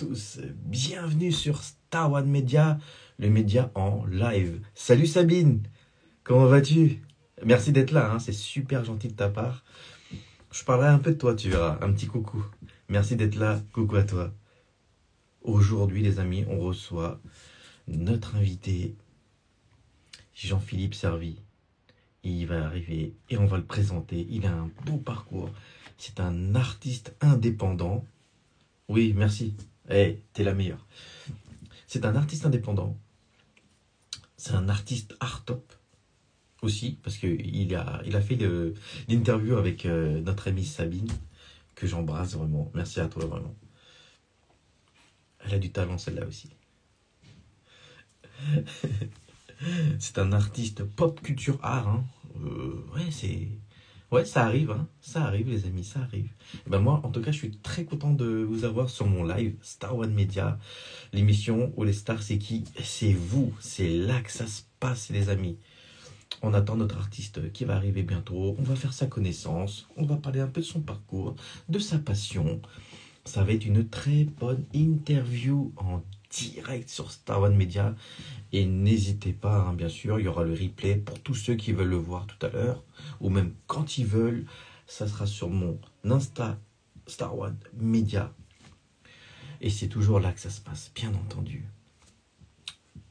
tous, bienvenue sur Star One Media, le média en live. Salut Sabine, comment vas-tu? Merci d'être là, hein, c'est super gentil de ta part. Je parlerai un peu de toi, tu verras, un petit coucou. Merci d'être là, coucou à toi. Aujourd'hui les amis, on reçoit notre invité, Jean-Philippe Servi. Il va arriver et on va le présenter. Il a un beau parcours. C'est un artiste indépendant. Oui, merci. T'es la meilleure. C'est un artiste indépendant. C'est un artiste art top aussi, parce qu'il il a fait l'interview avec notre amie Sabine, que j'embrasse vraiment. Merci à toi, vraiment. Elle a du talent, celle-là aussi. C'est un artiste pop culture art. Hein. Ouais, ça arrive, hein. Ça arrive, les amis, ça arrive. Et ben moi, en tout cas, je suis très content de vous avoir sur mon live Star One Media, l'émission où les stars, c'est qui? C'est vous. C'est là que ça se passe, les amis. On attend notre artiste qui va arriver bientôt. On va faire sa connaissance. On va parler un peu de son parcours, de sa passion. Ça va être une très bonne interview en direct sur Star One Media. Et n'hésitez pas, hein, bien sûr, il y aura le replay pour tous ceux qui veulent le voir tout à l'heure, ou même quand ils veulent. Ça sera sur mon Insta Star One Media. Et c'est toujours là que ça se passe, bien entendu.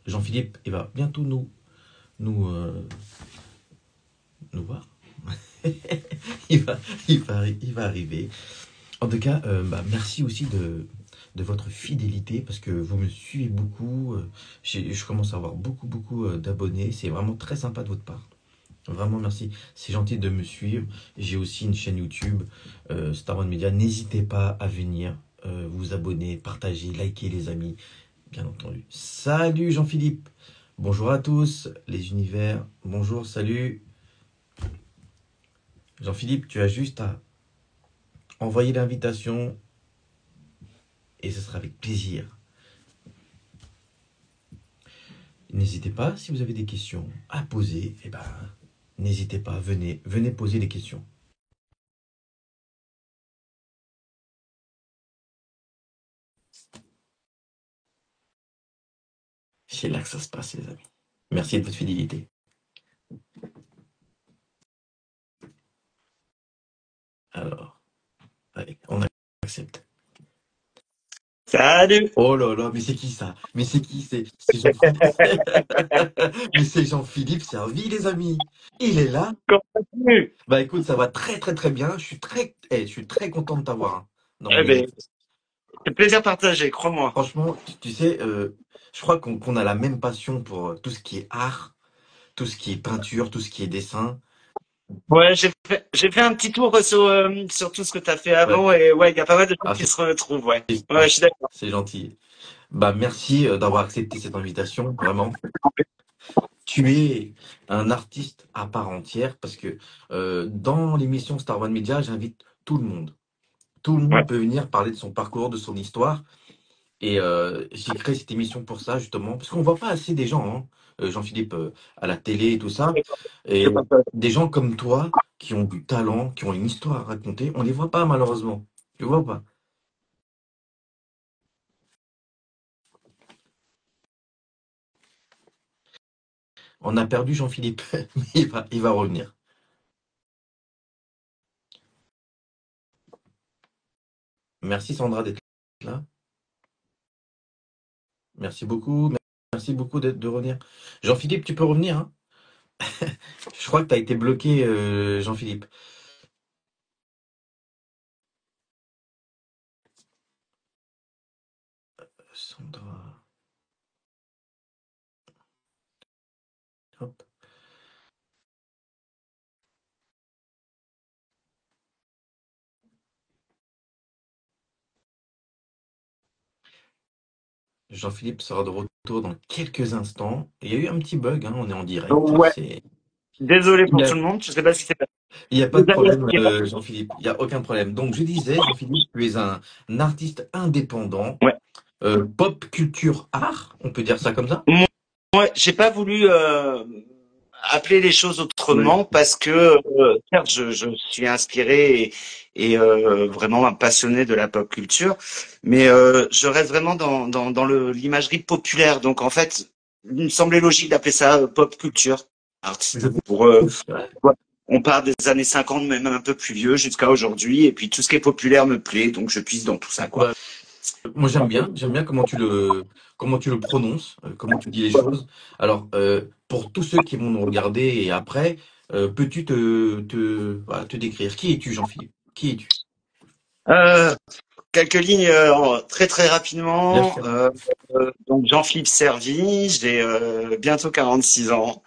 Jean-Philippe, il va bientôt nous voir. il va arriver. En tout cas, merci aussi de votre fidélité parce que vous me suivez beaucoup. Je commence à avoir beaucoup d'abonnés. C'est vraiment très sympa de votre part. Vraiment merci. C'est gentil de me suivre. J'ai aussi une chaîne YouTube, Star One Media. N'hésitez pas à venir vous abonner, partager, liker les amis. Bien entendu. Salut Jean-Philippe. Bonjour à tous, les univers. Bonjour, salut. Jean-Philippe, tu as juste à envoyer l'invitation et ce sera avec plaisir. N'hésitez pas, si vous avez des questions à poser, n'hésitez pas, venez poser des questions. C'est là que ça se passe, les amis. Merci de votre fidélité. Alors, allez, on accepte. Salut! Oh là là, mais c'est qui ça? Mais c'est qui? C'est Jean-Philippe. Mais c'est Jean-Philippe Servi, les amis. Il est là. Comment vas-tu? Bah écoute, ça va très bien. Je suis très content de t'avoir hein, dans mon Eh ben, émission. c'est plaisir partagé, crois-moi. Franchement, tu sais, je crois qu'on a la même passion pour tout ce qui est art, tout ce qui est peinture, tout ce qui est dessin. Ouais, j'ai fait un petit tour sur tout ce que tu as fait Ouais. avant et ouais, il y a pas mal de choses Ah, qui se retrouvent, ouais. c'est Ouais, je suis d'accord. c'est gentil. Bah merci d'avoir accepté cette invitation, vraiment. Tu es un artiste à part entière parce que dans l'émission Star One Media, j'invite tout le monde. Tout le Ouais. monde peut venir parler de son parcours, de son histoire. Et j'ai créé cette émission pour ça, justement, parce qu'on voit pas assez des gens, hein, Jean-Philippe, à la télé et tout ça. Et des gens comme toi, qui ont du talent, qui ont une histoire à raconter, on les voit pas, malheureusement. Tu vois pas? On a perdu Jean-Philippe, mais il va revenir. Merci Sandra d'être là. Merci beaucoup. Merci beaucoup de revenir. Jean-Philippe, tu peux revenir, hein? Je crois que tu as été bloqué, Jean-Philippe. Sandra. Hop. Jean-Philippe sera de retour dans quelques instants. Il y a eu un petit bug, hein, on est en direct. Ouais. Désolé pour tout le monde, je sais pas ce qui s'est passé. Il n'y a pas de problème, Jean-Philippe. Il n'y a aucun problème. Donc, je disais, Jean-Philippe, tu es un artiste indépendant, Ouais. pop culture art, on peut dire ça comme ça? Moi, j'ai pas voulu appeler les choses Ouais. autrement parce que certes, je suis inspiré et vraiment passionné de la pop culture, mais je reste vraiment dans l'imagerie populaire. Donc en fait, il me semblait logique d'appeler ça pop culture Je artistique. trouve. Ouais. Ouais, on part des années 50, même un peu plus vieux, jusqu'à aujourd'hui, et puis tout ce qui est populaire me plaît, donc je puise dans tout ça, quoi. Bah, moi j'aime bien comment tu le prononces, comment tu dis les Ouais. choses. Alors pour tous ceux qui vont nous regarder et après, peux-tu voilà, te décrire? Qui es-tu, Jean-Philippe? Qui es-tu? Euh, Quelques lignes très très Bien rapidement. sûr. Donc Jean-Philippe Servi, j'ai bientôt 46 ans.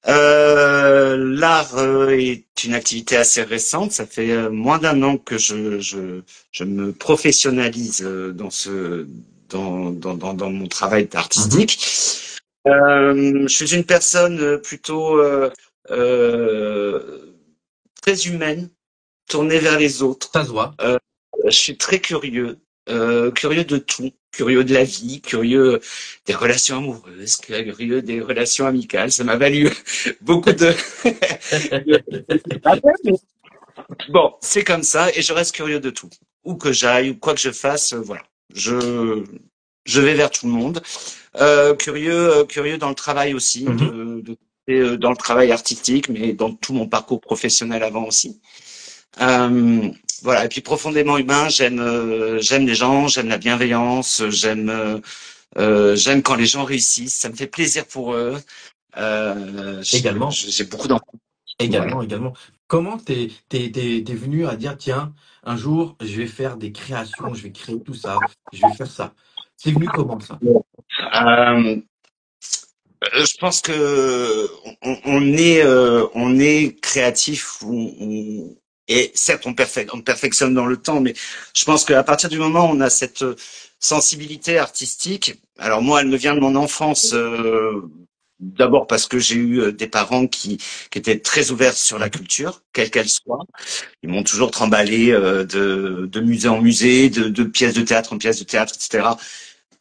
L'art est une activité assez récente. Ça fait moins d'un an que je me professionnalise dans mon travail Mhm. artistique. Je suis une personne plutôt euh, très humaine, tournée vers les autres. Ça se voit. Je suis très curieux, curieux de tout, curieux de la vie, curieux des relations amoureuses, curieux des relations amicales. Ça m'a valu beaucoup de- Bon, c'est comme ça et je reste curieux de tout. Où que j'aille, ou quoi que je fasse, voilà. Je, je vais vers tout le monde. Curieux dans le travail aussi, Mhm. dans le travail artistique, mais dans tout mon parcours professionnel avant aussi. Euh, voilà. Et puis profondément humain, j'aime les gens, j'aime la bienveillance, j'aime quand les gens réussissent. Ça me fait plaisir pour eux. Également. J'ai beaucoup d'enfants. Voilà. Également. Comment t'es venu à dire, tiens, un jour, je vais faire des créations, je vais créer tout ça, je vais faire ça. C'est venu comment ça? Euh, je pense que on est créatif et certes on perfectionne dans le temps, mais je pense qu'à partir du moment où on a cette sensibilité artistique, alors moi elle me vient de mon enfance, d'abord parce que j'ai eu des parents qui étaient très ouverts sur la Mhm. culture, quelle qu'elle soit. Ils m'ont toujours trimballé de musée en musée, de pièce de théâtre en pièce de théâtre, etc.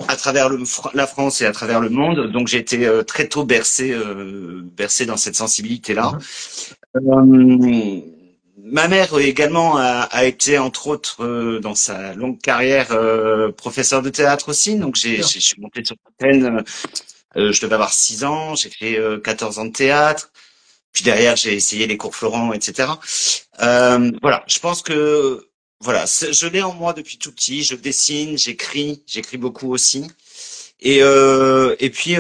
À travers la France et à travers le monde. Donc j'ai été très tôt bercé dans cette sensibilité-là. Mhm. Euh, Ma mère également a été entre autres dans sa longue carrière professeur de théâtre aussi. Donc Bien. je suis monté sur scène. Je devais avoir 6 ans. J'ai fait 14 ans de théâtre. Puis derrière j'ai essayé les cours Florent, etc. Voilà, je pense que voilà, je l'ai en moi depuis tout petit. Je dessine, j'écris beaucoup aussi. Et puis,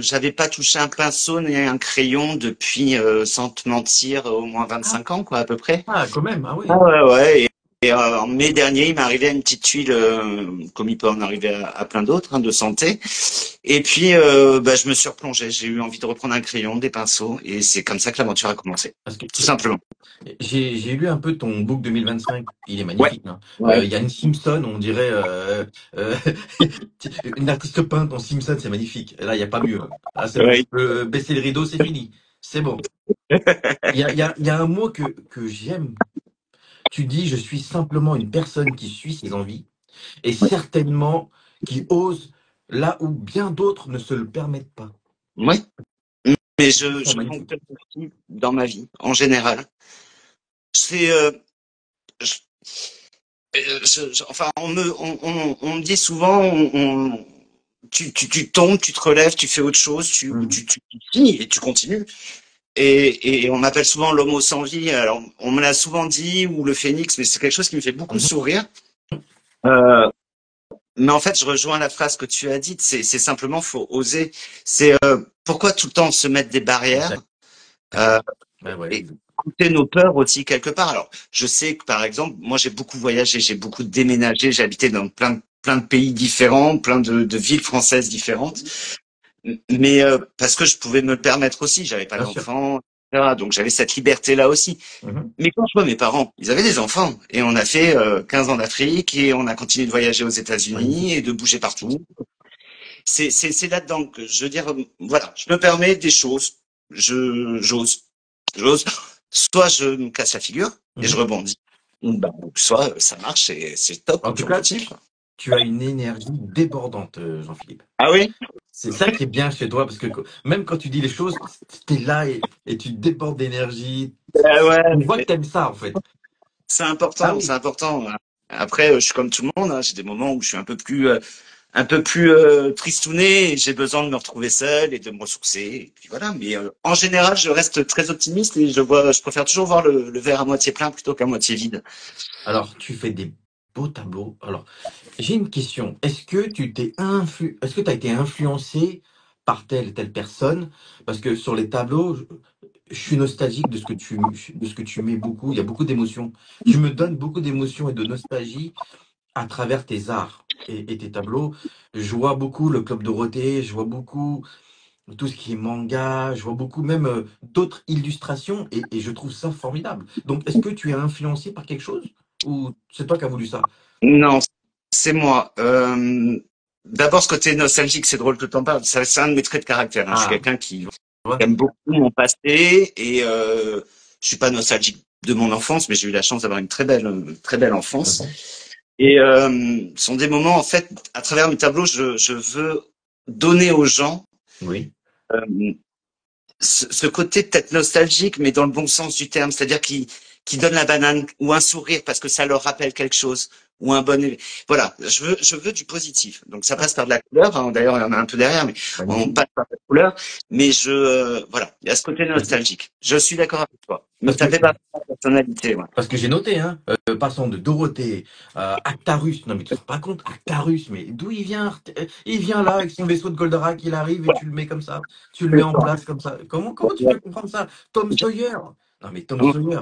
j'avais pas touché un pinceau ni un crayon depuis, sans te mentir, au moins Ah, 25 ans, quoi, à peu près. ah, quand même, ah Ah oui. ouais, ouais. Et en mai dernier, il m'est arrivé une petite tuile, comme il peut en arriver à plein d'autres, hein, de santé. Et puis, bah, je me suis replongé. J'ai eu envie de reprendre un crayon, des pinceaux, et c'est comme ça que l'aventure a commencé, Parce que tout simplement. j'ai lu un peu ton book 2025. Il est Ouais, magnifique, hein. ouais, Il y a une Simpson, on dirait euh, une artiste peinte en Simpson, c'est magnifique. Là, il n'y a pas mieux. Ah, c'est bon, je ouais. peux baisser le rideau, c'est fini. C'est bon. Il y a un mot que j'aime. Tu dis, je suis simplement une personne qui suit ses envies et certainement qui ose là où bien d'autres ne se le permettent pas. Ouais. Mais Je trouve ça je magnifique. fonctionne aussi dans ma vie, en général. C'est, je- enfin, on me dit souvent, tu tombes, tu te relèves, tu fais autre chose, Mhm. tu finis et tu continues. Et on m'appelle souvent l'homme aux 100 vies. Alors, on me l'a souvent dit, ou le phénix, mais c'est quelque chose qui me fait beaucoup Mhm. sourire. Euh, mais en fait, je rejoins la phrase que tu as dite, c'est simplement, faut oser. C'est pourquoi tout le temps se mettre des barrières Exact. euh, Ouais, ouais, et écouter nos peurs aussi quelque part. Alors, je sais que par exemple, moi j'ai beaucoup voyagé, j'ai beaucoup déménagé, j'ai habité dans plein de pays différents, plein de villes françaises différentes. Mais parce que je pouvais me le permettre aussi, j'avais pas bien sûr. d'enfants, etc. Donc j'avais cette liberté-là aussi. Mhm. Mais quand je vois mes parents, ils avaient des enfants et on a fait 15 ans d'Afrique et on a continué de voyager aux Magnifique. États-Unis et de bouger partout. C'est là-dedans que je veux dire, voilà, je me permets des choses, j'ose. Soit je me casse la figure et je Mhm. rebondis, ou bah, soit ça marche et c'est top En et puis tout on cas, continue, quoi. tu as une énergie débordante, Jean-Philippe. Ah oui? C'est ça qui est bien chez toi, parce que même quand tu dis les choses, tu es là et tu débordes d'énergie. On voit que Ouais, tu aimes ça, en fait. c'est Ah important, c'est oui. important. Après, je suis comme tout le monde, hein. J'ai des moments où je suis un peu plus tristouné et j'ai besoin de me retrouver seul et de me ressourcer. Et puis voilà. Mais en général, je reste très optimiste et je préfère toujours voir le verre à moitié plein plutôt qu'à moitié vide. Alors, tu fais des beaux tableaux. Alors, j'ai une question. Est-ce que tu as été influencé par telle personne? Parce que sur les tableaux, je suis nostalgique de ce que tu mets beaucoup. Il y a beaucoup d'émotions. Tu me donnes beaucoup d'émotions et de nostalgie à travers tes arts et tes tableaux. Je vois beaucoup le Club Dorothée, je vois beaucoup tout ce qui est manga, je vois beaucoup même d'autres illustrations et je trouve ça formidable. Donc, est-ce que tu es influencé par quelque chose ou c'est toi qui as voulu ça? Non, c'est moi. D'abord, ce côté nostalgique, c'est drôle que tu en parles. C'est un de mes traits de caractère, hein. Je suis Ah, quelqu'un qui tu vois? aime beaucoup mon passé et je suis pas nostalgique de mon enfance, mais j'ai eu la chance d'avoir une très belle enfance. Mhm. Et ce sont des moments, en fait, à travers mes tableaux, je veux donner aux gens Oui, euh, ce côté peut-être nostalgique, mais dans le bon sens du terme, c'est-à-dire qui donne la banane ou un sourire parce que ça leur rappelle quelque chose ou un bon. Voilà, je veux du positif. Donc ça ouais, passe par de la couleur. Hein. D'ailleurs, il y en a un peu derrière, mais on magnifique. passe par la couleur. Mais voilà, il y a ce côté Parce que, nostalgique. Je suis d'accord avec toi. Mais parce que ça fait partie de ma personnalité. Ouais. Parce que j'ai noté, hein, passant de Dorothée à Actarus. Non, mais tu te rends pas compte, Actarus, mais d'où il vient? Il vient là avec son vaisseau de Goldorak, il arrive et tu le mets comme ça. Tu le mets en place comme ça. Comment tu fais comprendre ça? Tom Sawyer. Non, mais Tom Sawyer.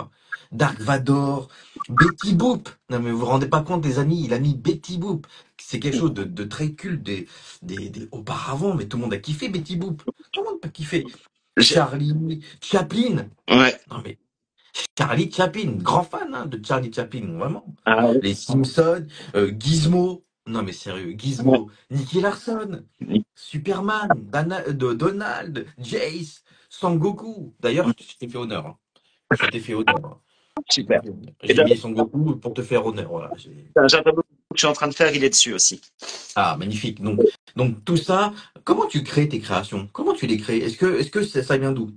Dark Vador. Betty Boop. Non, mais vous vous rendez pas compte, les amis, il a mis Betty Boop. C'est quelque chose de très culte auparavant, mais tout le monde a kiffé Betty Boop. Tout le monde a kiffé. J'ai- Charlie Chaplin. ouais. Non, mais Charlie Chaplin, grand fan hein, de Charlie Chaplin, vraiment. Ah, Les Simpsons, Gizmo, non mais sérieux, ouais. Gizmo, Nicky Larson, Superman, Donald, Jace, Sangoku. D'ailleurs, je t'ai fait honneur. Hein. Je t'ai fait honneur. Hein. Je t'ai Super. fait honneur. Et J'ai mis Sangoku pour te faire honneur. Voilà. j'ai un tableau que je suis en train de faire, il est dessus aussi. Ah, magnifique. Donc tout ça, comment tu crées tes créations? Comment tu les crées? Est-ce que ça vient d'où?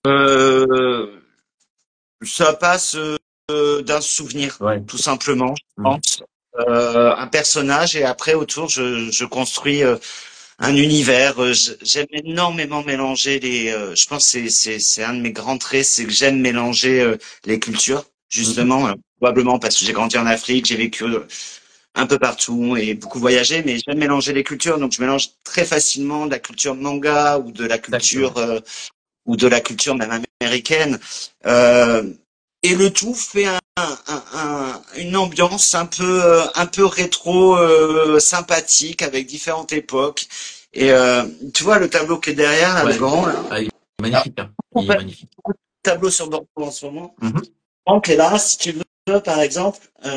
Euh, Ça passe d'un souvenir, Ouais. tout simplement, je Mhm. pense. Un personnage et après autour, je construis un univers. J'aime énormément mélanger les. Je pense que c'est un de mes grands traits, c'est que j'aime mélanger les cultures, Mhm. justement, probablement parce que j'ai grandi en Afrique, j'ai vécu un peu partout et beaucoup voyagé, mais j'aime mélanger les cultures, donc je mélange très facilement de la culture manga Exactement. ou de la culture même américaine. Euh, et le tout fait une ambiance un peu rétro, sympathique avec différentes époques. Et tu vois le tableau qui est derrière, là, le Ouais. grand, là. Ah, il est Alors, magnifique. Hein. on Il est fait magnifique. un tableau sur Bordeaux en ce moment. Mhm. Donc là, si tu veux, par exemple, on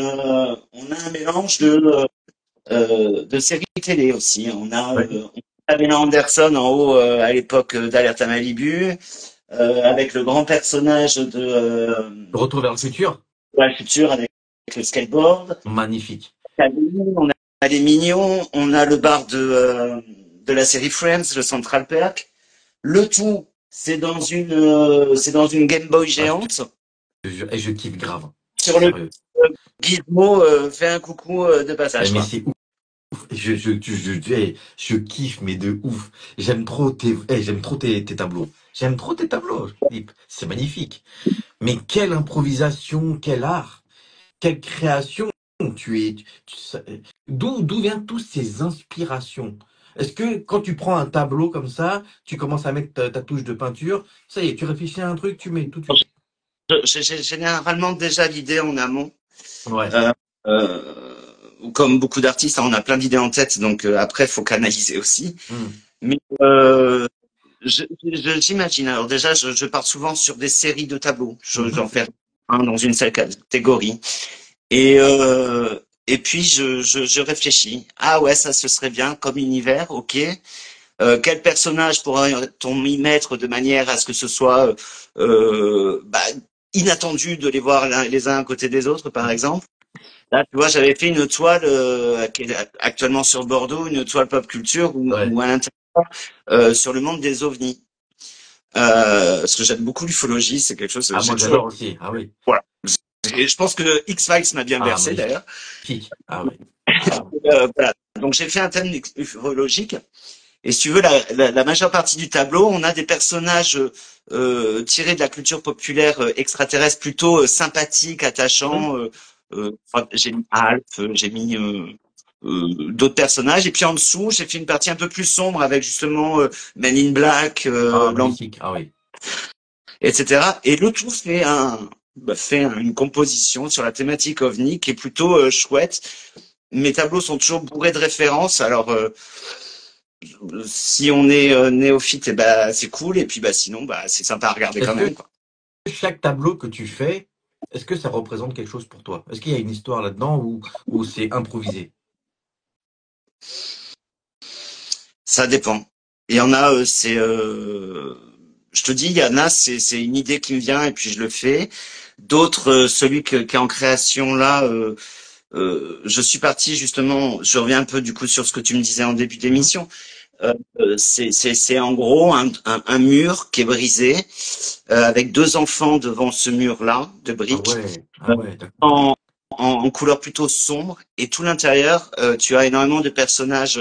a un mélange de séries télé aussi. Ouais. On a Bella Anderson en haut à l'époque d'Alerte à Malibu, avec le grand personnage Retour vers le futur. de la future avec le skateboard. Magnifique. On a les mignons, on a le bar de la série Friends, le Central Perk. Le tout, c'est dans une Game Boy Ah, géante. et je kiffe grave. Sur le Sérieux. Gizmo fait un coucou de Eh, passage, mais quoi. c'est ouf. Je kiffe, mais de ouf. J'aime trop tes tableaux. J'aime trop tes tableaux, Philippe. C'est magnifique. Mais quelle improvisation, quel art, quelle création. Tu es. D'où viennent toutes ces inspirations? Est-ce que quand tu prends un tableau comme ça, tu commences à mettre ta touche de peinture, ça y est, tu réfléchis à un truc, tu mets tout de suite. J'ai généralement déjà l'idée en amont. Ouais. Euh, Comme beaucoup d'artistes, hein, on a plein d'idées en tête, donc après, il faut canaliser aussi. Hmm. Mais j'imagine. Alors déjà, je pars souvent sur des séries de tableaux. Mhm. J'en fais un dans une seule catégorie. Et, et puis, je réfléchis. Ah ouais, ça, ce serait bien comme univers, ok. Quel personnage pourrait-on y mettre de manière à ce que ce soit bah, inattendu de les voir les uns à côté des autres, par exemple. Là, tu vois, j'avais fait une toile qui est actuellement sur Bordeaux, une toile pop culture Ouais. où à l'intérieur sur le monde des ovnis. Parce que j'aime beaucoup l'ufologie, c'est quelque chose. Ah, J'ai moi, toujours. j'adore aussi. Ah oui. Voilà. Et je pense que X-Files m'a bien Ah, versé d'ailleurs. magnifique. Ah oui. Ah, Voilà. Donc j'ai fait un thème ufologique. Et si tu veux, la majeure partie du tableau, on a des personnages tirés de la culture populaire extraterrestre, plutôt sympathiques, hum. attachants. Enfin, j'ai mis Alf, j'ai mis d'autres personnages. Et puis en dessous, j'ai fait une partie un peu plus sombre avec justement Men in Black, Ah, magnifique. Ah oui. etc. Et le tout une composition sur la thématique ovni qui est plutôt chouette. Mes tableaux sont toujours bourrés de références. Alors si on est néophyte, eh ben c'est cool. Et puis bah sinon, bah c'est sympa à regarder Est-ce quand que même, quoi. chaque tableau que tu fais, est-ce que ça représente quelque chose pour toi? Est-ce qu'il y a une histoire là-dedans ou c'est improvisé? Ça dépend. Il y en a, je te dis, il y en a, c'est une idée qui me vient et puis je le fais. D'autres, qui est en création là, je suis parti justement. Je reviens un peu du coup sur ce que tu me disais en début Mhm. d'émission. C'est en gros un mur qui est brisé avec deux enfants devant ce mur-là de briques Ah ouais, d'accord. en, en couleur plutôt sombre et tout l'intérieur, tu as énormément de personnages.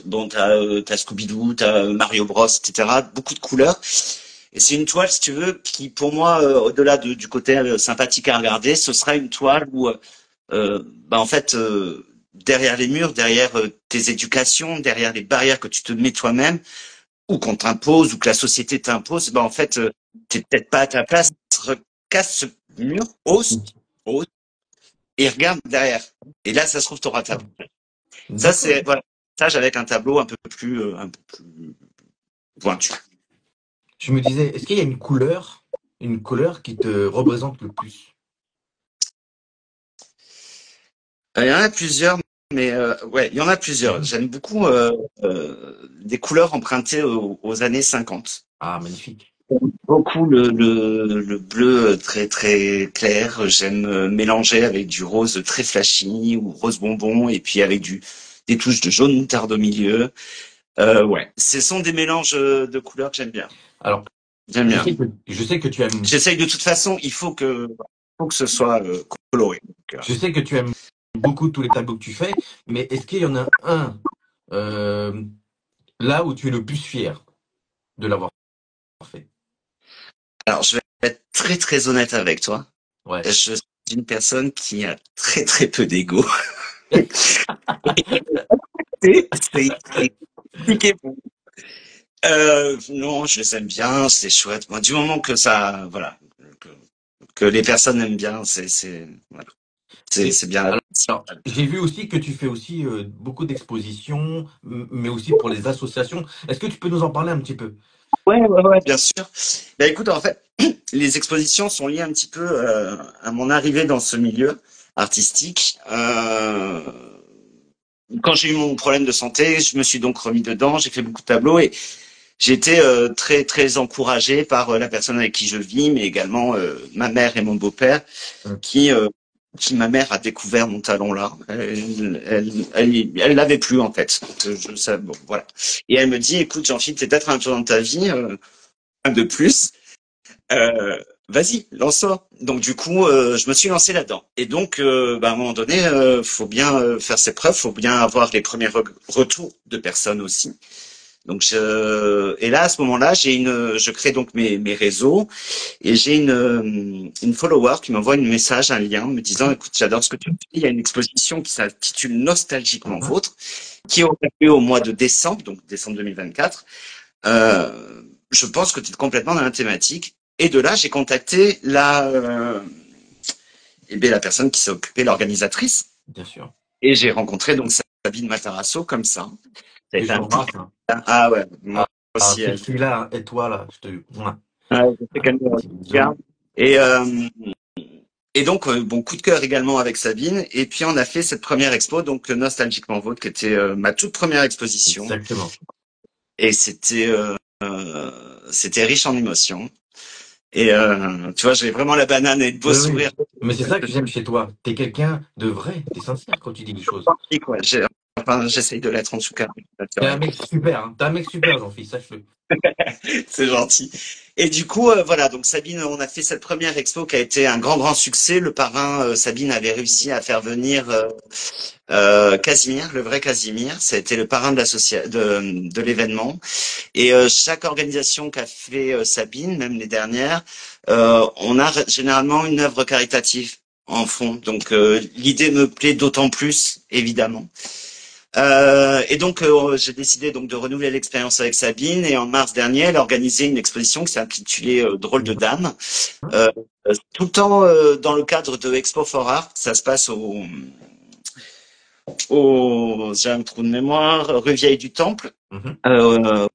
Bon, t'as Scooby-Doo, t'as Mario Bros, etc. Beaucoup de couleurs. Et c'est une toile, si tu veux, qui pour moi, au-delà du côté sympathique à regarder, ce sera une toile où, bah en fait, derrière les murs, derrière tes éducations, derrière les barrières que tu te mets toi-même, ou qu'on t'impose, ou que la société t'impose, bah en fait, t'es peut-être pas à ta place. Casse ce mur, ose, et regarde derrière. Et là, ça se trouve, t'auras ta. Ça, D'accord. c'est voilà. Ça, avec un tableau un peu plus pointu. Je me disais, est-ce qu'il y a une couleur qui te représente le plus? Il y en a plusieurs, mais ouais, il y en a plusieurs. Mhm. J'aime beaucoup des couleurs empruntées aux années 50. Ah, magnifique. Beaucoup le bleu très très clair. J'aime mélanger avec du rose très flashy ou rose bonbon et puis avec des touches de jaune moutarde au milieu. Ouais, ce sont des mélanges de couleurs que j'aime bien. Alors, J'aime bien. je sais que tu aimes, J'essaye de toute façon, faut que ce soit coloré. Donc, je sais que tu aimes beaucoup tous les tableaux que tu fais, mais est-ce qu'il y en a un euh, là où tu es le plus fier de l'avoir fait? alors, je vais être très très honnête avec toi. Ouais. Je suis une personne qui a très très peu d'ego. C'est compliqué. Non, je les aime bien, c'est chouette. Moi, du moment que ça, voilà, que, que les personnes aiment bien, voilà, Et c'est bien la alors, principale. j'ai vu aussi que tu fais aussi beaucoup d'expositions, mais aussi pour les associations. Est-ce que tu peux nous en parler un petit peu? Ouais, bien sûr. Ben écoute, en fait, les expositions sont liées un petit peu à mon arrivée dans ce milieu artistique. Quand j'ai eu mon problème de santé, je me suis donc remis dedans. J'ai fait beaucoup de tableaux et j'ai été très très encouragé par la personne avec qui je vis, mais également ma mère et mon beau-père, Mm. qui euh, ma mère a découvert mon talent là. Elle l'avait plus en fait. Bon, voilà. Et elle me dit, écoute, Jean-Philippe, c'est peut-être un tour dans ta vie, un de plus. Euh, Vas-y, lance-toi. Donc du coup, je me suis lancé là-dedans. Et donc, bah, à un moment donné, faut bien faire ses preuves, faut bien avoir les premiers retours de personnes aussi. Donc et là à ce moment-là, je crée donc mes réseaux et j'ai une follower qui m'envoie un message, un lien, me disant, écoute, j'adore ce que tu fais. Il y a une exposition qui s'intitule Nostalgiquement Mhm. Vôtre, qui aura lieu au mois de décembre, donc décembre 2024. Je pense que tu es complètement dans la thématique. Et de là, j'ai contacté la personne qui s'est occupée, l'organisatrice, Bien sûr. et j'ai rencontré donc Sabine Matarasso comme ça. Ça a Que été un coup de j'embrasse, cœur. hein. Ah ouais, moi Ah, aussi, cette elle. fille-là, hein, et toi là, je te. Mouah. Ouais, je sais Un qu'elle me petit regarde. bisou. Et, euh, et donc, bon, coup de cœur également avec Sabine. Et puis, on a fait cette première expo, donc Nostalgiquement Vôtre, qui était ma toute première exposition. Exactement. Et c'était riche en émotions. Et tu vois, j'ai vraiment la banane et le beau Oui, oui. sourire. Mais c'est ça que j'aime chez toi. T'es quelqu'un de vrai, t'es sincère quand tu dis les choses. Quoi. Enfin, j'essaye de l'être en tout cas. T'es un mec super, hein. T'es un mec super, Jean-Philippe, sache-le. C'est gentil. Et du coup, voilà, donc Sabine, on a fait cette première expo qui a été un grand, grand succès. Le parrain, Sabine avait réussi à faire venir Casimir, le vrai Casimir. Ça a été le parrain de l'événement. Et chaque organisation qu'a fait Sabine, même les dernières, on a généralement une œuvre caritative en fond. Donc l'idée me plaît d'autant plus, évidemment. Et donc j'ai décidé donc de renouveler l'expérience avec Sabine et en mars dernier elle a organisé une exposition qui s'est intitulée Drôle de Dame, euh, tout le temps dans le cadre de Expo for Art. Ça se passe au j'ai un trou de mémoire, rue Vieille du Temple, Mhm. euh,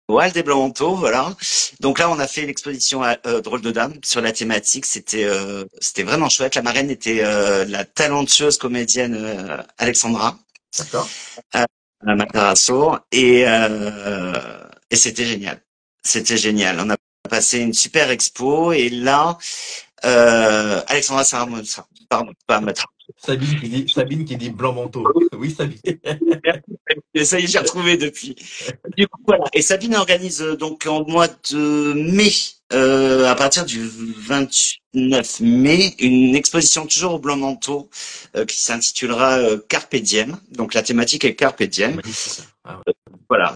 au Hall des Blancs-Manteaux, voilà. Donc là on a fait l'exposition Drôle de Dame sur la thématique. C'était vraiment chouette. La marraine était la talentueuse comédienne Alexandra D'accord. à Matarasso et c'était génial. C'était génial. On a passé une super expo et là, Alexandra Saramosa, pardon, pas Matarasso. Sabine qui dit blanc manteau. Oui, Sabine. Et ça y est, j'ai retrouvé depuis. Du coup, voilà. Et Sabine organise donc en mois de mai, à partir du 29 mai, une exposition toujours au Blanc Manteau qui s'intitulera Carpe Diem. Donc la thématique est Carpe C'est Diem. magnifique ça. Ah ouais. Voilà.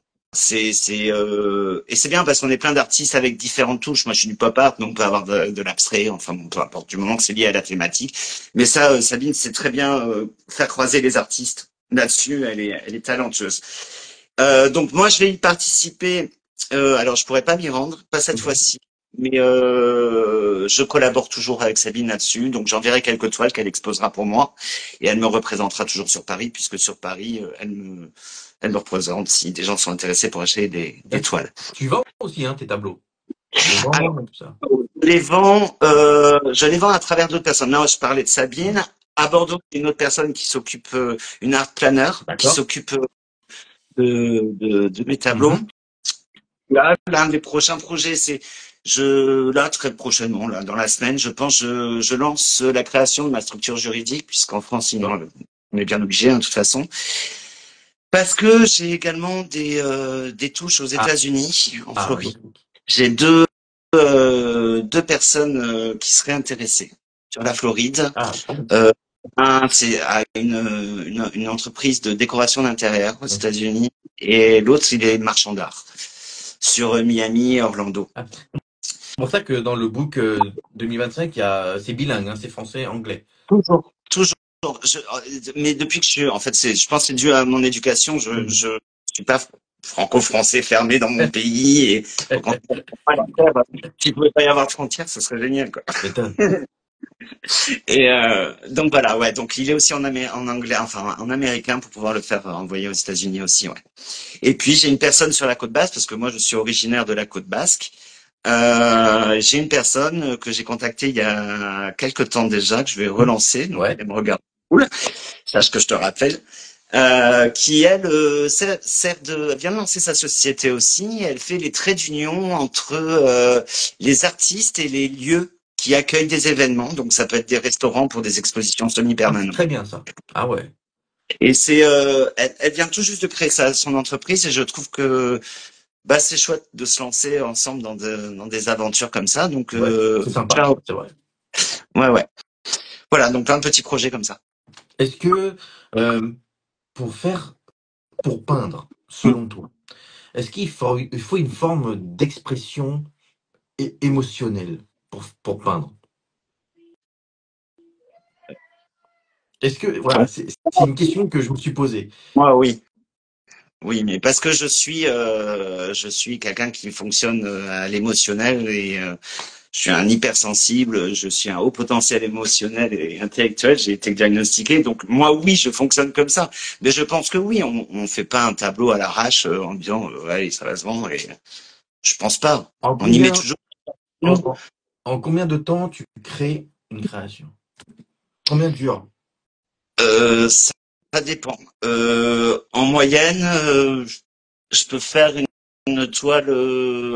Et c'est bien parce qu'on est plein d'artistes avec différentes touches. Moi, je suis du pop art, donc on peut avoir de l'abstrait, enfin bon, peu importe, du moment que c'est lié à la thématique. Mais ça, Sabine sait très bien faire croiser les artistes. Là-dessus, elle est talentueuse. Donc moi, je vais y participer. Alors, je pourrais pas m'y rendre, pas cette Mhm. fois-ci, mais je collabore toujours avec Sabine là-dessus. Donc, j'enverrai quelques toiles qu'elle exposera pour moi, et elle me représentera toujours sur Paris, puisque sur Paris, elle me représente si des gens sont intéressés pour acheter des D'accord. toiles. Tu vends aussi hein, tes tableaux. Tu les Alors, vends, tout ça. je les vends à travers d'autres personnes. Là, je parlais de Sabine. À Bordeaux, il y a une autre personne qui s'occupe, une art planner, qui D'accord. s'occupe de mes tableaux. Mhm. Là, l'un des prochains projets, là, très prochainement, là, dans la semaine, je pense, je lance la création de ma structure juridique, puisqu'en France, D'accord. on est bien obligé, hein, de toute façon. Parce que j'ai également des touches aux Ah, États-Unis, en ah, Floride. magnifique. J'ai deux personnes qui seraient intéressées sur la Floride. Ah, très bien. Euh, un, c'est à une entreprise de décoration d'intérieur aux Mhm. États-Unis, et l'autre, il est marchand d'art sur Miami et Orlando. Ah, c'est pour ça que dans le book 2025, c'est bilingue, hein, c'est français, anglais. Toujours. Toujours. Mais depuis que en fait, je pense que c'est dû à mon éducation. Mhm. Je suis pas franco-français fermé dans mon pays et au contraire, s'il pouvait pas y avoir de frontières, ce serait génial, quoi. Tu m'étonnes. Et donc voilà, ouais. Donc il est aussi en anglais, enfin en américain pour pouvoir le faire envoyer aux États-Unis aussi, ouais. Et puis j'ai une personne sur la côte basque parce que moi je suis originaire de la côte basque. J'ai une personne que j'ai contactée il y a quelque temps déjà que je vais Mhm. relancer. Donc Ouais. elle me regarde. Cool. Sache que je te rappelle. Qui elle vient de lancer sa société aussi. Elle fait les traits d'union entre les artistes et les lieux qui accueillent des événements. Donc ça peut être des restaurants pour des expositions Ah, c'est semi-permanentes. très bien ça. Ah ouais. Et elle vient tout juste de créer son entreprise et je trouve que bah c'est chouette de se lancer ensemble dans des aventures comme ça. Donc Ouais. C'est sympa, ciao. c'est vrai. Ouais, ouais. Voilà, donc plein de petits projets comme ça. Est-ce que euh, pour faire, pour peindre, selon toi, est-ce il faut une forme d'expression émotionnelle pour peindre? Est-ce que, voilà, c'est une question que je me suis posée. Moi, oui. Oui, mais parce que je suis quelqu'un qui fonctionne à l'émotionnel et je suis un hypersensible, je suis un haut potentiel émotionnel et intellectuel, j'ai été diagnostiqué. Donc moi, oui, je fonctionne comme ça. Mais je pense que oui, on fait pas un tableau à l'arrache en disant allez, ça va se vendre. Et je pense pas. En On y met combien, toujours en, nous. en- en combien de temps tu crées une création? Combien dure? Ça dépend. En moyenne, je peux faire une toile,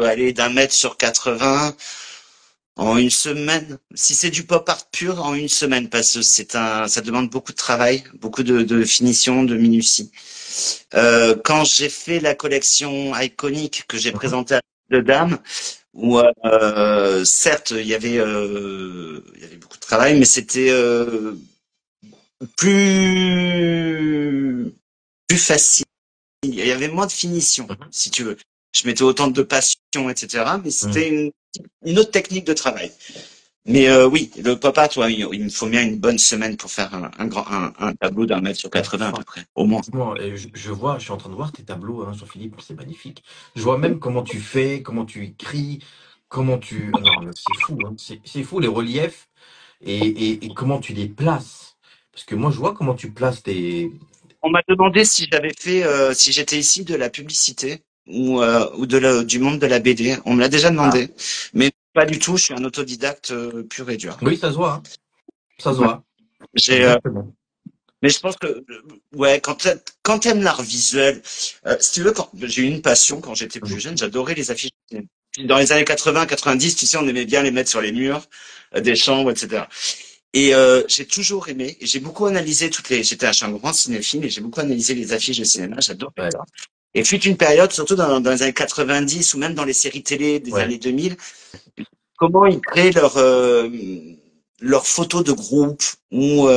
allez, d'1 mètre sur 80 En une semaine, si c'est du pop art pur, en une semaine, parce que ça demande beaucoup de travail, beaucoup de finition, de minutie. Quand j'ai fait la collection iconique que j'ai Mhm. présentée à de Dames, où certes il y avait beaucoup de travail, mais c'était plus plus facile. Il y avait moins de finition, Mhm. si tu veux. Je mettais autant de passion, etc. Mais Mhm. c'était une autre technique de travail. Mais oui, le pop art, ouais, il me faut bien une bonne semaine pour faire un tableau d'un mètre sur Ben, 80 à peu près, au moins. franchement, je suis en train de voir tes tableaux, hein, Jean-Philippe, c'est magnifique. Je vois même comment tu fais, comment tu écris, comment tu... Ah non, mais c'est fou, hein, c'est fou les reliefs et comment tu les places. Parce que moi, je vois comment tu places tes... On m'a demandé si j'avais fait, si j'étais ici de la publicité ou du monde de la BD. On me l'a déjà Ah, demandé, mais pas du tout. Je suis un autodidacte pur et dur. oui, ça se voit, hein, ça se Ouais. voit, J'ai, exactement. mais je pense que, ouais, quand t'aimes l'art visuel, si tu veux, quand j'ai eu une passion quand j'étais plus Mhm. jeune, j'adorais les affiches. Puis dans les années 80, 90, tu sais, on aimait bien les mettre sur les murs des chambres, etc. Et j'ai toujours aimé, et j'ai beaucoup analysé je suis un grand cinéphile et j'ai beaucoup analysé les affiches de cinéma, j'adorais Ouais, ça. Et fut une période, surtout dans les années 90 ou même dans les séries télé des ouais. années 2000, comment ils créent leurs photos de groupe ou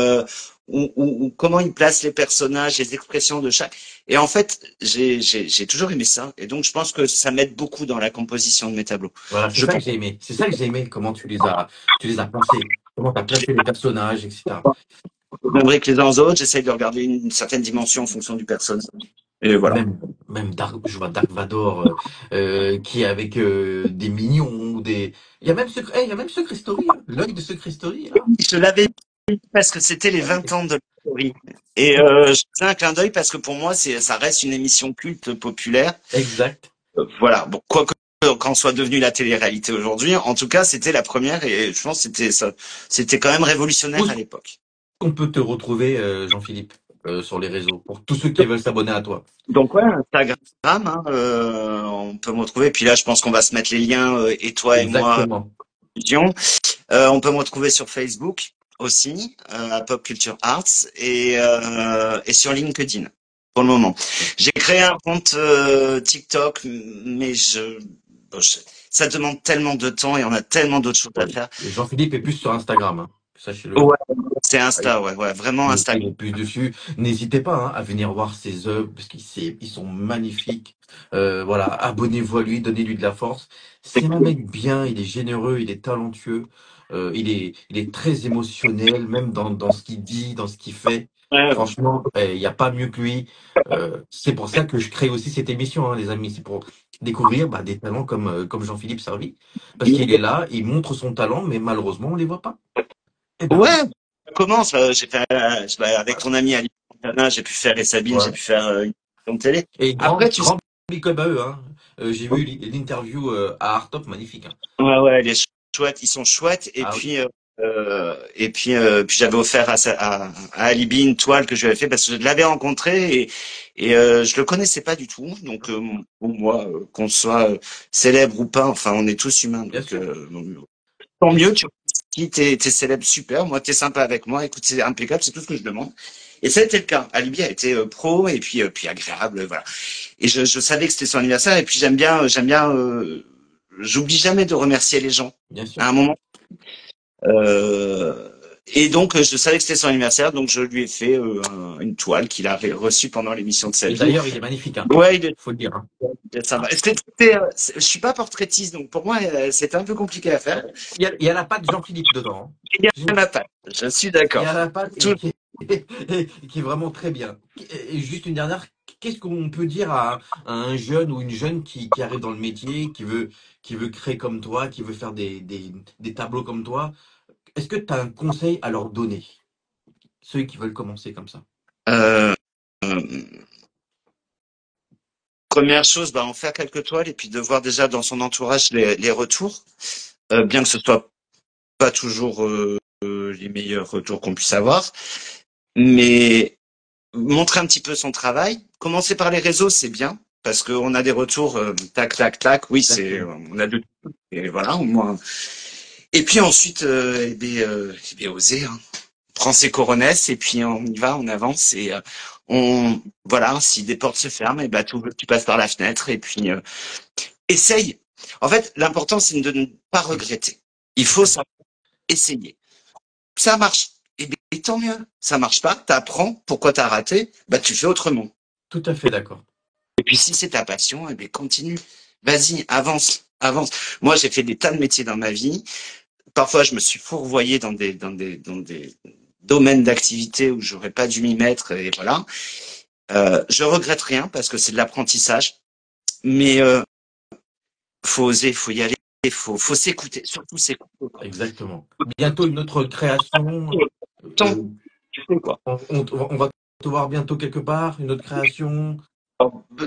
comment ils placent les personnages, les expressions de chaque. Et en fait, j'ai toujours aimé ça. Et donc, je pense que ça m'aide beaucoup dans la composition de mes tableaux. Voilà, c'est Je ça que pense j'ai aimé. C'est ça que j'ai aimé, comment tu les as placés, comment tu as placé les personnages, etc. que que les uns aux autres, j'essaye de regarder une certaine dimension en fonction du personnage. Et voilà. Même je vois Dark Vador qui est avec des minions, des. Il y a même Secret Story, hein. L'œil de Secret Story, là. Je l'avais vu parce que c'était les 20 ans de la story. Et je faisais un clin d'œil parce que pour moi, ça reste une émission culte populaire. Exact. Voilà. Bon, quoi que qu'en soit devenue la télé-réalité aujourd'hui, en tout cas, c'était la première et je pense que c'était quand même Où révolutionnaire est-ce à l'époque. qu'on peut te retrouver, Jean-Philippe, sur les réseaux, pour tous ceux qui veulent s'abonner à toi? Donc ouais, Instagram, hein, on peut me retrouver. Puis là, je pense qu'on va se mettre les liens et toi et moi, Exactement. Dion. On peut me retrouver sur Facebook aussi, à Pop Culture Arts, et sur LinkedIn pour le moment. J'ai créé un compte TikTok, mais bon, ça demande tellement de temps et on a tellement d'autres choses à Oui. faire. Jean-Philippe est plus sur Instagram, hein. Sachez-le. Ouais, c'est Insta, ouais, ouais, vraiment Insta. Il est plus dessus. N'hésitez pas hein, à venir voir ses œuvres parce ils sont magnifiques. Voilà, abonnez-vous à lui, donnez-lui de la force. C'est un mec bien, il est généreux, il est talentueux, il est très émotionnel, même dans ce qu'il dit, dans ce qu'il fait. Ouais, Franchement, il n'y a pas mieux que lui. C'est pour ça que je crée aussi cette émission, hein, les amis. C'est pour découvrir bah, des talents comme Jean-Philippe Sarvi. Parce qu'il est là, il montre son talent, mais malheureusement, on ne les voit pas. Eh ben ouais, oui, ça commence. J'ai fait, avec voilà. ton ami Ali Montana, j'ai pu faire et Sabine, j'ai Voilà. pu faire une émission de télé. Et Après, tu sais, grand big up à eux, hein. J'ai vu l'interview à Art Top, magnifique, hein. ouais, ouais, les chouettes, ils sont chouettes. Ah oui, Puis j'avais offert à Alibi une toile que je lui avais fait parce que je l'avais rencontré et je le connaissais pas du tout. Donc pour moi, qu'on soit célèbre ou pas, enfin, on est tous humains. bien Donc sûr, tant bien mieux. sûr. Tu si t'es célèbre, super. Moi, t'es sympa avec moi. Écoute, c'est impeccable. C'est tout ce que je demande. Et ça a été le cas. Alibi a été pro et puis agréable, voilà. Et je savais que c'était son anniversaire. Et puis j'aime bien. J'oublie jamais de remercier les gens. Bien À sûr. un moment. Euh, et donc je savais que c'était son anniversaire, donc je lui ai fait une toile qu'il avait reçue pendant l'émission de sa Et vie. d'ailleurs, il est magnifique, hein. Ouais, Faut le dire, hein. il est sympa. Je suis pas portraitiste, donc pour moi c'était un peu compliqué à faire. Il y a la patte Jean-Philippe dedans, Il y hein. a ma patte. Je suis Il y a d'accord. la patte Tout. qui est vraiment très bien. Et juste une dernière, qu'est-ce qu'on peut dire à un jeune ou une jeune qui arrive dans le métier, qui veut créer comme toi, qui veut faire des tableaux comme toi? Est-ce que tu as un conseil à leur donner, ceux qui veulent commencer comme ça? Euh, euh, Première chose, bah, en faire quelques toiles et puis de voir déjà dans son entourage les retours, bien que ce soit pas toujours les meilleurs retours qu'on puisse avoir, mais montrer un petit peu son travail. Commencer par les réseaux, c'est bien parce qu'on a des retours tac tac tac. Oui, c'est Exactement. on a de tout et voilà au moins. Et puis ensuite, oser, hein. Prend ses coronesses et puis on y va, on avance et voilà, si des portes se ferment, et ben tu passes par la fenêtre et puis essaye. En fait, l'important c'est de ne pas regretter. Il faut savoir essayer. Ça marche, et bien tant mieux. Ça marche pas, t'apprends pourquoi t'as raté, bah tu fais autrement. Tout à fait d'accord. Et puis si c'est ta passion, eh bien continue. Vas-y, avance, avance. Moi, j'ai fait des tas de métiers dans ma vie. Parfois, je me suis fourvoyé dans des domaines d'activité où j'aurais pas dû m'y mettre et voilà. Je regrette rien parce que c'est de l'apprentissage, mais faut oser, faut y aller, faut s'écouter, surtout s'écouter. Exactement. Bientôt une autre création. Tant, euh, tu sais quoi. on va te voir bientôt quelque part, une autre création.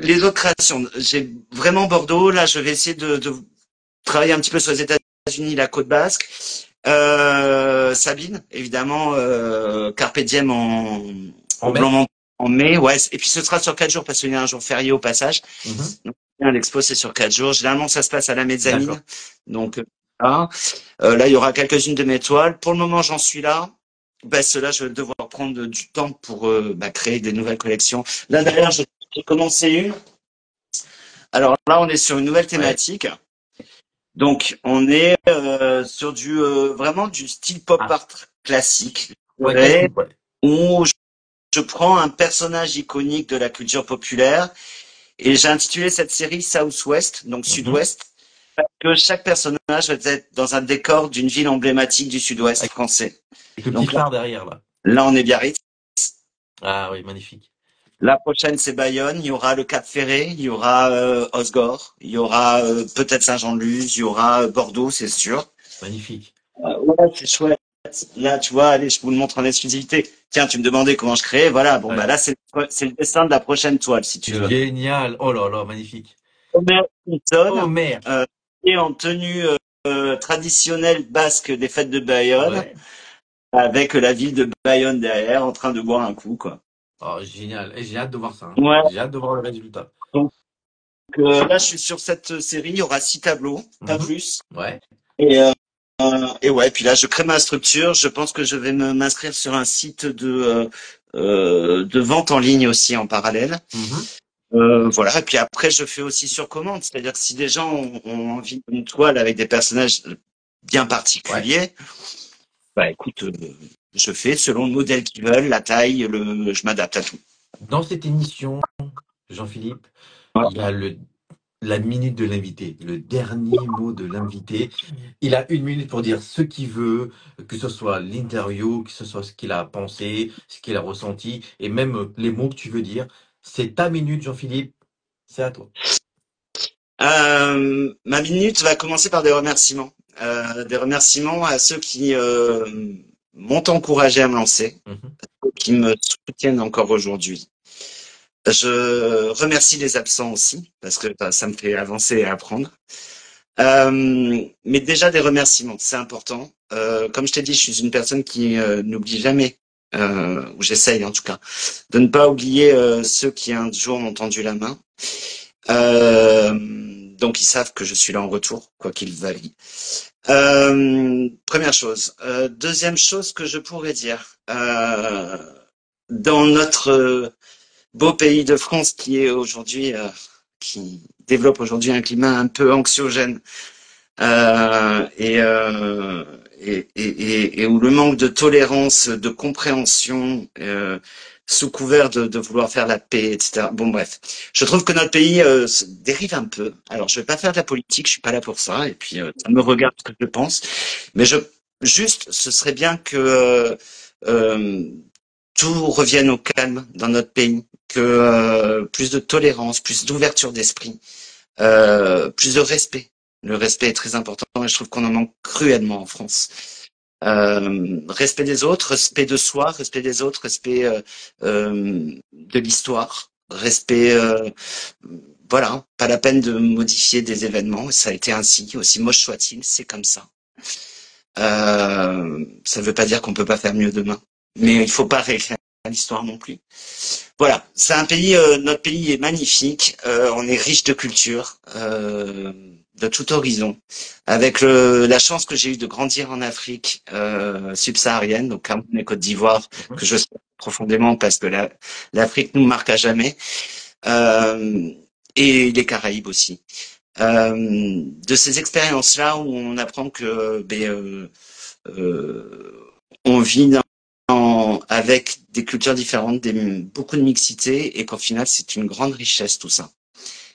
Les autres créations, j'ai vraiment Bordeaux. Là, je vais essayer de travailler un petit peu sur les États-Unis, la côte basque. Sabine, évidemment, Carpe Diem En au mai. Blanc en mai, ouais. Et puis ce sera sur 4 jours parce qu'il y a un jour férié au passage. Mhm. Donc, l'expo c'est sur 4 jours. Généralement, ça se passe à la D'accord. mezzanine. Donc là, là, il y aura quelques-unes de mes toiles. Pour le moment, j'en suis là. Ben, cela, je vais devoir prendre du temps pour créer des nouvelles collections. Là, d'ailleurs, j'ai commencé une. Alors là, on est sur une nouvelle Ouais. thématique. Donc, on est sur du vraiment du style pop Ah, art classique, je ouais, dirais, classique, ouais. où je prends un personnage iconique de la culture populaire et j'ai intitulé cette série Southwest, donc Mhm. Sud-Ouest, parce que chaque personnage va être dans un décor d'une ville emblématique du Sud-Ouest Avec français. le petit Donc là, phare derrière, là. là on est Biarritz. Ah oui, magnifique. La prochaine, c'est Bayonne. Il y aura le Cap Ferré, il y aura Osgore, il y aura peut-être Saint-Jean-de-Luz, il y aura Bordeaux, c'est sûr. Magnifique. Ouais, c'est chouette. Là, tu vois, allez, je vous le montre en exclusivité. Tiens, tu me demandais comment je créais. Voilà, bon, bah Ouais. là, c'est le dessin de la prochaine toile, si tu veux. Génial. Oh là là, magnifique. Homer Oh, Simpson, mer. euh, et en tenue traditionnelle basque des fêtes de Bayonne, Ouais. avec la ville de Bayonne derrière, en train de boire un coup, quoi. Oh, génial. Et j'ai hâte de voir ça, hein. Ouais. J'ai hâte de voir le résultat. Donc là, je suis sur cette série. Il y aura 6 tableaux, pas Mhm. plus. Ouais. Et, et ouais, puis là, je crée ma structure. Je pense que je vais m'inscrire sur un site de vente en ligne aussi en parallèle. Mhm. Voilà. Et puis après, je fais aussi sur commande. C'est-à-dire que si des gens ont envie d'une toile avec des personnages bien Ouais. particuliers, bah écoute, je fais selon le modèle qu'ils veulent, la taille, je m'adapte à tout. Dans cette émission, Jean-Philippe, Ouais. il y a la minute de l'invité, le dernier mot de l'invité. Il a 1 minute pour dire ce qu'il veut, que ce soit l'interview, que ce soit ce qu'il a pensé, ce qu'il a ressenti, et même les mots que tu veux dire. C'est ta minute, Jean-Philippe. C'est à toi. Ma minute va commencer par des remerciements. Des remerciements à ceux qui m'ont encouragé à me lancer, Mhm. qui me soutiennent encore aujourd'hui. Je remercie les absents aussi, parce que bah, ça me fait avancer et apprendre. Mais déjà des remerciements, c'est important. Comme je t'ai dit, je suis une personne qui n'oublie jamais, ou j'essaye en tout cas, de ne pas oublier ceux qui un jour m'ont tendu la main. Euh, donc ils savent que je suis là en retour, quoi qu'ils veuillent. Première chose. Deuxième chose que je pourrais dire, dans notre beau pays de France qui est aujourd'hui, qui développe aujourd'hui un climat un peu anxiogène euh, et, euh, et où le manque de tolérance, de compréhension, sous couvert de vouloir faire la paix, etc. Bon, bref, je trouve que notre pays se dérive un peu. Alors, je vais pas faire de la politique, je suis pas là pour ça, et puis ça me regarde ce que je pense, mais juste, ce serait bien que euh, tout revienne au calme dans notre pays, que plus de tolérance, plus d'ouverture d'esprit, plus de respect. Le respect est très important et je trouve qu'on en manque cruellement en France. Respect des autres, respect de soi, respect des autres, respect de l'histoire, respect, voilà, pas la peine de modifier des événements. Ça a été ainsi, aussi moche soit-il, c'est comme ça. Ça ne veut pas dire qu'on peut pas faire mieux demain, mais il faut pas réécrire l'histoire non plus. Voilà, c'est un pays, notre pays est magnifique, on est riche de culture, de tout horizon. Avec la chance que j'ai eue de grandir en Afrique subsaharienne, donc Cameroun et Côte d'Ivoire, Mhm. que je sais profondément parce que l'Afrique nous marque à jamais, euh, et les Caraïbes aussi. De ces expériences-là où on apprend que on vit avec des cultures différentes, beaucoup de mixité, et qu'au final, c'est une grande richesse tout ça.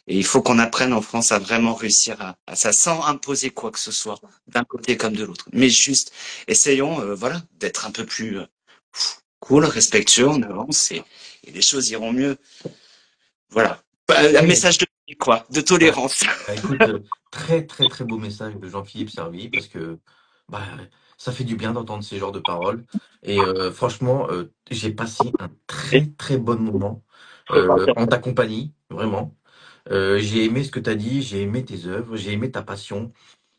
Et il faut qu'on apprenne en France à vraiment réussir à ça, sans imposer quoi que ce soit, d'un côté comme de l'autre. Mais juste, essayons, voilà, d'être un peu plus cool, respectueux, on avance et les choses iront mieux. Voilà. Un Ouais. message de quoi, de Bah, tolérance. écoute, très très très beau message de Jean-Philippe Servi parce que bah, ça fait du bien d'entendre ces genres de paroles. Et franchement, j'ai passé un très très bon moment en ta compagnie, vraiment. J'ai aimé ce que tu as dit, j'ai aimé tes œuvres, j'ai aimé ta passion,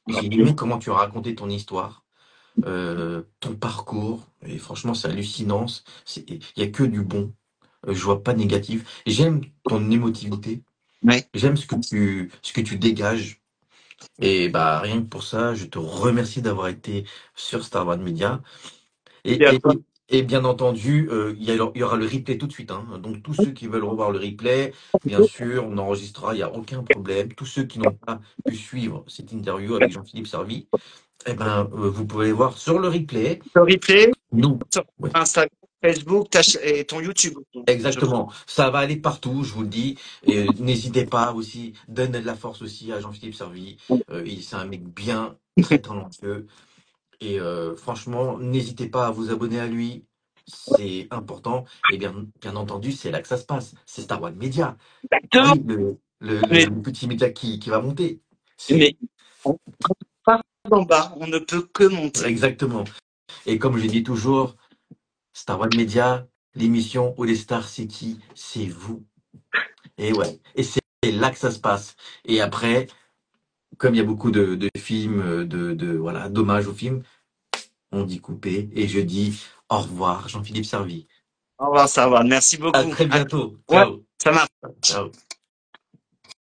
j'ai aimé comment tu as raconté ton histoire, ton parcours. Et franchement, c'est hallucinant. Il n'y a que du bon. Je vois pas de négatif. J'aime ton émotivité. Ouais. J'aime ce que tu dégages. Et bah rien que pour ça, je te remercie d'avoir été sur Star Wars Media. Et Et, à et, toi. et bien entendu, il y aura le replay tout de suite, hein. Donc tous ceux qui veulent revoir le replay, bien sûr, on enregistrera, il n'y a aucun problème. Tous ceux qui n'ont pas pu suivre cette interview avec Jean-Philippe Servi, eh ben, vous pouvez voir sur le replay. Le replay, Nous, sur ouais, Instagram, Facebook, et ton YouTube aussi, je crois. exactement. Ça va aller partout, je vous le dis. Et n'hésitez pas aussi, donnez de la force aussi à Jean-Philippe Servi. C'est un mec bien, très talentueux. Et franchement, n'hésitez pas à vous abonner à lui. C'est important. Et bien entendu, c'est là que ça se passe. C'est Star One Media. Exactement. Oui, Mais, le petit média qui va monter. C'est mais on part d'en bas, on ne peut que monter. exactement. Et comme je dis toujours, Star One Media, l'émission où les stars, c'est qui? C'est vous. Et ouais. Et c'est là que ça se passe. Et après, comme il y a beaucoup de films, voilà, d'hommages aux films, on dit coupé. Et je dis au revoir, Jean-Philippe Servi. Au revoir, ça va. Merci À beaucoup. très bientôt. Ouais, Ciao. ça marche. Ciao.